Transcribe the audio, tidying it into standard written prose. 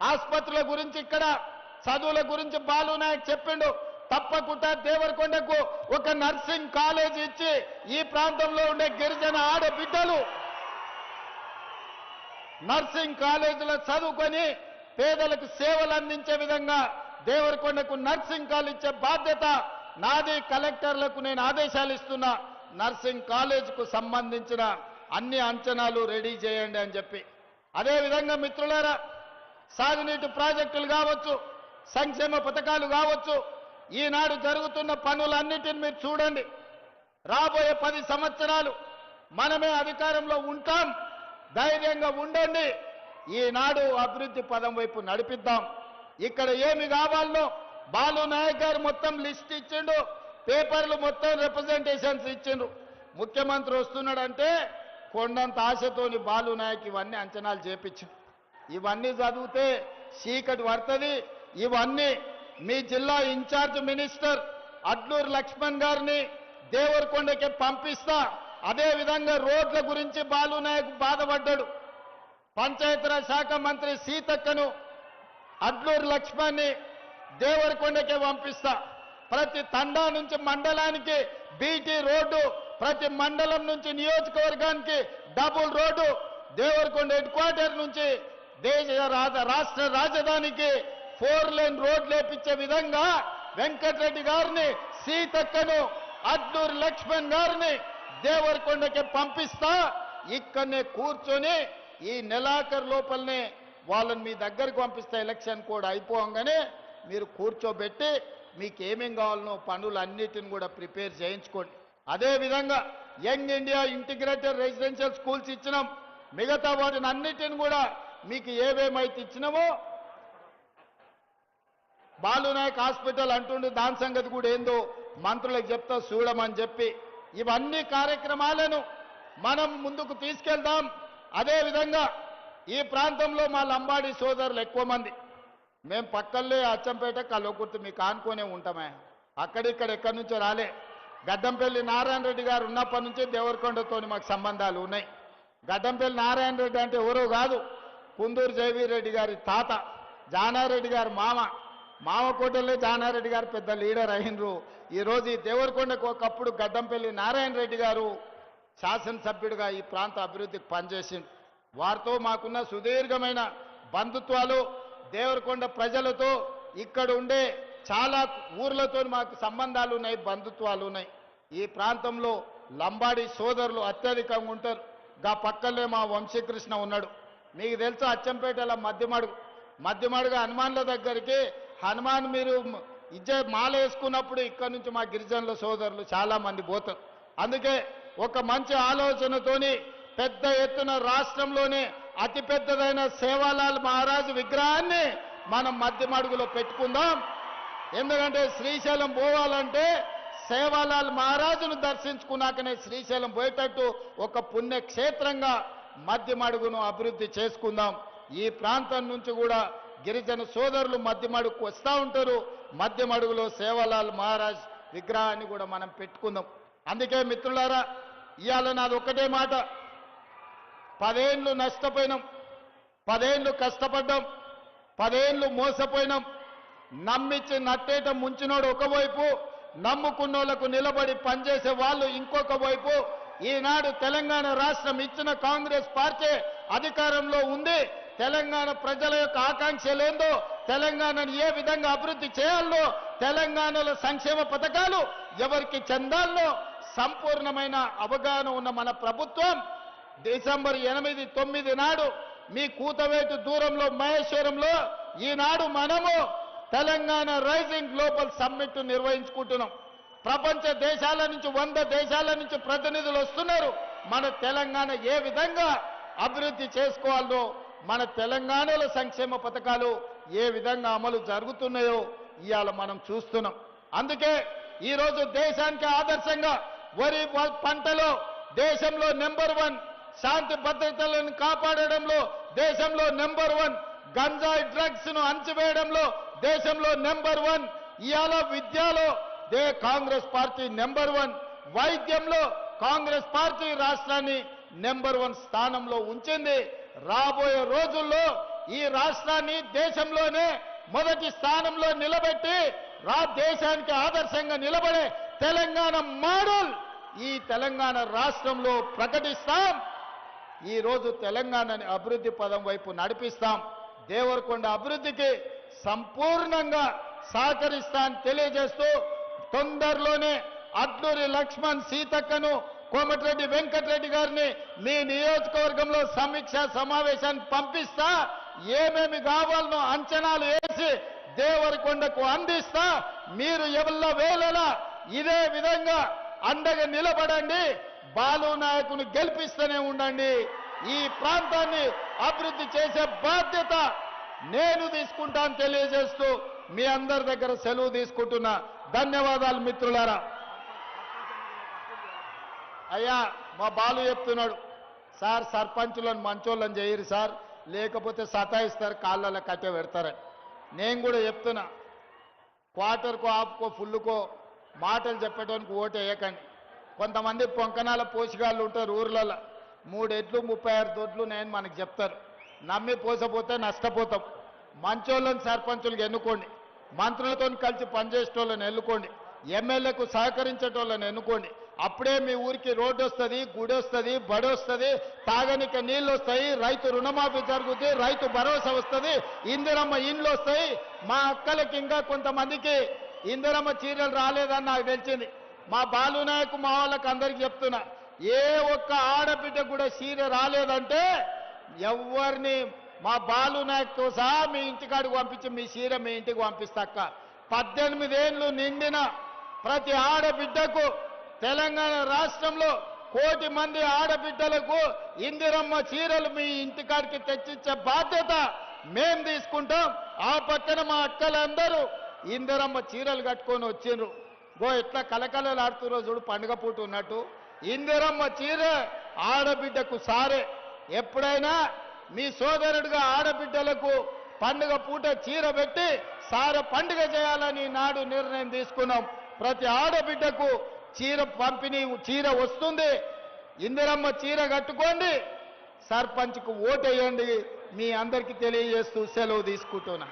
ఆసుపత్రుల గురించి ఇక్కడ చదువుల గురించి బాలు నాయక్ చెప్పిండు. తప్పకుండా దేవరకొండకు ఒక నర్సింగ్ కాలేజ్ ఇచ్చి ఈ ప్రాంతంలో ఉండే గిరిజన ఆడబిడ్డలు నర్సింగ్ కాలేజీలో చదువుకొని పేదలకు సేవలు అందించే విధంగా దేవరకొండకు నర్సింగ్ కాలేజ్ ఇచ్చే బాధ్యత నాది. కలెక్టర్లకు నేను ఆదేశాలు ఇస్తున్నా, నర్సింగ్ కాలేజ్కు సంబంధించిన అన్ని అంచనాలు రెడీ చేయండి అని చెప్పి. అదేవిధంగా మిత్రులారా, సాగునీటి ప్రాజెక్టులు కావచ్చు, సంక్షేమ పథకాలు కావచ్చు, ఈనాడు జరుగుతున్న పనులన్నిటిని మీరు చూడండి. రాబోయే 10 సంవత్సరాలు మనమే అధికారంలో ఉంటాం, ధైర్యంగా ఉండండి. ఈనాడు అభివృద్ధి పదం వైపు నడిపిద్దాం. ఇక్కడ ఏమి కావాలో బాలు నాయక్ గారు మొత్తం లిస్ట్ ఇచ్చిండు, పేపర్లు మొత్తం రిప్రజెంటేషన్స్ ఇచ్చిండు. ముఖ్యమంత్రి వస్తున్నాడంటే కొండంత ఆశతోని బాలు నాయక్ ఇవన్నీ అంచనాలు చేపించిండు. ఇవన్నీ చదివితే చీకటి పడుతుంది. ఇవన్నీ మీ జిల్లా ఇన్ఛార్జ్ మినిస్టర్ అడ్లూరు లక్ష్మణ్ గారిని దేవరకొండకి పంపిస్తా. అదేవిధంగా రోడ్ల గురించి బాలు నాయక్ బాధపడ్డాడు. పంచాయతీరాజ్ శాఖ మంత్రి సీతక్కను అడ్లూరు లక్ష్మణ్ని దేవరకొండకే పంపిస్తా. ప్రతి తండా నుంచి మండలానికి బీటీ రోడ్డు, ప్రతి మండలం నుంచి నియోజకవర్గానికి double road, Devarakonda head quarter నుంచి రాష్ట్ర రాజధానికి 4 లేన్ రోడ్ లేపించే విధంగా వెంకటరెడ్డి గారిని, సీతక్కను, అడ్లూరు లక్ష్మణ్ గారిని దేవరకొండకి పంపిస్తా. ఇక్కడనే కూర్చొని ఈ నెలాఖరు లోపలనే వాళ్ళని మీ దగ్గరకు పంపిస్తా. ఎలక్షన్ కోడ్ అయిపోగానే మీరు కూర్చోబెట్టి మీకు ఏమేం కావాలనో పనులన్నిటిని కూడా ప్రిపేర్ చేయించుకోండి. అదేవిధంగా young India integrated residential schools ఇచ్చినాం. మిగతా వాటిని అన్నిటిని కూడా మీకు ఏవేమైతే ఇచ్చినామో, బాలు నాయక్ హాస్పిటల్ అంటుండే దాని సంగతి కూడా ఏందో మంత్రులకు చెప్తా చూడమని చెప్పి ఇవన్నీ కార్యక్రమాలను మనం ముందుకు తీసుకెళ్దాం. అదేవిధంగా ఈ ప్రాంతంలో మా లంబాడి సోదరులు ఎక్కువ మంది. మేము పక్కల్లే అచ్చంపేట కల్వకుర్తి మీకు ఆనుకునే ఉంటామే. అక్కడిక్కడ ఎక్కడి నుంచో రాలే. గడ్డంపల్లి నారాయణ రెడ్డి గారు ఉన్నప్పటి నుంచి దేవరకొండతో మాకు సంబంధాలు ఉన్నాయి. గడ్డంపల్లి నారాయణ రెడ్డి అంటే ఎవరో కాదు, కుందూరు జయవీర్ రెడ్డి గారి తాత, జానారెడ్డి గారు మామ కోటల్లో జానారెడ్డి గారు పెద్ద లీడర్ అయినరు. ఈరోజు ఈ దేవరకొండకు ఒకప్పుడు గడ్డంపల్లి నారాయణ రెడ్డి గారు శాసనసభ్యుడిగా ఈ ప్రాంత అభివృద్ధికి పనిచేసిండు. వారితో మాకున్న సుదీర్ఘమైన బంధుత్వాలు, దేవరకొండ ప్రజలతో ఇక్కడ ఉండే చాలా ఊర్లతో మాకు సంబంధాలు ఉన్నాయి, బంధుత్వాలు ఉన్నాయి. ఈ ప్రాంతంలో లంబాడి సోదరులు అత్యధికంగా ఉంటారు. గా పక్కనే మా వంశీకృష్ణ ఉన్నాడు. మీకు తెలుసా అచ్చంపేటలో మధ్యమాడుగా హనుమాన్ల దగ్గరికి హనుమాన్ మీరు మాల వేసుకున్నప్పుడు ఇక్కడ నుంచి మా గిరిజనుల సోదరులు చాలా మంది పోతారు. అందుకే ఒక మంచి ఆలోచనతోని పెద్ద ఎత్తున రాష్ట్రంలోనే అతిపెద్దదైన సేవాలాల్ మహారాజు విగ్రహాన్ని మనం మధ్యమడుగులో పెట్టుకుందాం. ఎందుకంటే శ్రీశైలం పోవాలంటే సేవాలాల్ మహారాజును దర్శించుకున్నాకనే శ్రీశైలం పోయేటట్టు ఒక పుణ్యక్షేత్రంగా మధ్యమడుగును అభివృద్ధి చేసుకుందాం. ఈ ప్రాంతం నుంచి కూడా గిరిజన సోదరులు మధ్యమడుగుకు వస్తూ ఉంటారు. మధ్యమడుగులో సేవాలాల్ మహారాజ్ విగ్రహాన్ని కూడా మనం పెట్టుకుందాం. అందుకే మిత్రులారా, ఇవాళ నాది ఒక్కటే మాట, 10 ఏళ్ళు నష్టపోయినాం, 10 ఏళ్ళు కష్టపడ్డాం, 10 ఏళ్ళు మోసపోయినాం. నమ్మించి నట్టేట ముంచినోడు ఒకవైపు, నమ్ముకున్నోళ్లకు నిలబడి పనిచేసే వాళ్ళు ఇంకొక వైపు. ఈనాడు తెలంగాణ రాష్ట్రం ఇచ్చిన కాంగ్రెస్ పార్టీ అధికారంలో ఉంది. తెలంగాణ ప్రజల యొక్క ఆకాంక్షలేందో, తెలంగాణను ఏ విధంగా అభివృద్ధి చేయాలో, తెలంగాణలో సంక్షేమ పథకాలు ఎవరికి చెందాలో సంపూర్ణమైన అవగాహన ఉన్న మన ప్రభుత్వం డిసెంబర్ 8, 9 నాడు మీ కూతవేటు దూరంలో మహేశ్వరంలో ఈనాడు మనము తెలంగాణ రైజింగ్ గ్లోబల్ సమ్మిట్ నిర్వహించుకుంటున్నాం. ప్రపంచ దేశాల నుంచి 100 దేశాల నుంచి ప్రతినిధులు వస్తున్నారు. మన తెలంగాణ ఏ విధంగా అభివృద్ధి చేసుకోవాలో, మన తెలంగాణలో సంక్షేమ పథకాలు ఏ విధంగా అమలు జరుగుతున్నాయో ఇవాళ మనం చూస్తున్నాం. అందుకే ఈరోజు దేశానికి ఆదర్శంగా వరి పంటలో దేశంలో నెంబర్ 1, శాంతి భద్రతలను కాపాడడంలో దేశంలో నెంబర్ 1, గంజాయి డ్రగ్స్ ను అణచివేయడంలో దేశంలో నెంబర్ 1, ఇవాళ విద్యలో కాంగ్రెస్ పార్టీ నెంబర్ 1, వైద్యంలో కాంగ్రెస్ పార్టీ రాష్ట్రాన్ని నెంబర్ 1 స్థానంలో ఉంచింది. రాబోయే రోజుల్లో ఈ రాష్ట్రాన్ని దేశంలోనే మొదటి స్థానంలో నిలబెట్టి దేశానికి ఆదర్శంగా నిలబడే తెలంగాణ మోడల్ ఈ తెలంగాణ రాష్ట్రంలో ప్రకటిస్తాం. ఈ రోజు తెలంగాణని అభివృద్ధి పదం వైపు నడిపిస్తాం. దేవరకొండ అభివృద్ధికి సంపూర్ణంగా సహకరిస్తానని తెలియజేస్తూ తొందరలోనే అడ్లూరి లక్ష్మణ్ సీతక్కను కోమటిరెడ్డి వెంకటరెడ్డి గారిని మీ నియోజకవర్గంలో సమీక్ష సమావేశాన్ని పంపిస్తా. ఏమేమి కావాలనో అంచనాలు వేసి దేవరకొండకు అందిస్తా. మీరు ఎవళ్ళ వేళలా ఇదే విధంగా అండగా నిలబడండి. బాలు నాయకుని గెలిపిస్తూనే ఉండండి. ఈ ప్రాంతాన్ని అభివృద్ధి చేసే బాధ్యత నేను తీసుకుంటాను తెలియజేస్తూ మీ అందరి దగ్గర సెలవు తీసుకుంటున్నా. ధన్యవాదాలు మిత్రులారా. అయ్యా మా బాలు చెప్తున్నాడు, సార్ సర్పంచులను మంచోళ్ళని చేయరు సార్, లేకపోతే సతాయిస్తారు, కాళ్ళలో కట్టె పెడతారని. నేను కూడా చెప్తున్నా, క్వార్టర్కో ఆపుకో ఫుల్లుకో మాటలు చెప్పడానికి ఓటు వేయకండి. కొంతమంది పొంకనాల పోషకాళ్ళు ఉంటారు ఊర్లలో, 3 ఎడ్లు 36 దొడ్లు నేను మనకు చెప్తారు. నమ్మి పోసపోతే నష్టపోతాం. మంచోళ్ళని సర్పంచులకు ఎన్నుకోండి, మంత్రులతో కలిసి పనిచేసేటోళ్ళని ఎన్నుకోండి, ఎమ్మెల్యేకు సహకరించేటోళ్ళని ఎన్నుకోండి. అప్పుడే మీ ఊరికి రోడ్డు వస్తుంది, గుడి వస్తుంది, బడి వస్తుంది, తాగనిక నీళ్ళు వస్తాయి, రైతు రుణమాఫీ జరుగుతుంది, రైతు భరోసా వస్తుంది, ఇందిరమ్మ ఇండ్లు వస్తాయి. మా అక్కలకి ఇంకా కొంతమందికి ఇందిరమ్మ చీరలు రాలేదని నాకు తెలిసింది. మా బాలు నాయకు మా వాళ్ళకి అందరికి చెప్తున్నా, ఏ ఒక్క ఆడబిడ్డ కూడా చీర రాలేదంటే ఎవరిని మా బాలు నాయకుతో సహా మీ ఇంటికాడికి పంపించి మీ చీర మీ ఇంటికి పంపిస్తాక్క. 18 ఏళ్ళు నిండిన ప్రతి ఆడబిడ్డకు తెలంగాణ రాష్ట్రంలో 1 కోటి మంది ఆడబిడ్డలకు ఇందిరమ్మ చీరలు మీ ఇంటికాడికి తెచ్చిచ్చే బాధ్యత మేం తీసుకుంటాం. ఆ పక్కన మా అక్కలందరూ ఇందిరమ్మ చీరలు కట్టుకొని వచ్చిండ్రు. ఎట్లా కలకలలాడుతురో చూడు, పండుగ పూట ఉన్నట్టు. ఇందిరమ్మ చీర ఆడబిడ్డకు సారే. ఎప్పుడైనా మీ సోదరుడిగా ఆడబిడ్డలకు పండుగ పూట చీర పెట్టి సార పండుగ చేయాలని నాడు నిర్ణయం తీసుకున్నాం. ప్రతి ఆడబిడ్డకు చీర పంపిణీ, చీర వస్తుంది. ఇందిరమ్మ చీర కట్టుకోండి, సర్పంచ్కు ఓటేయండి. మీ అందరికీ తెలియజేస్తూ సెలవు తీసుకుంటున్నా.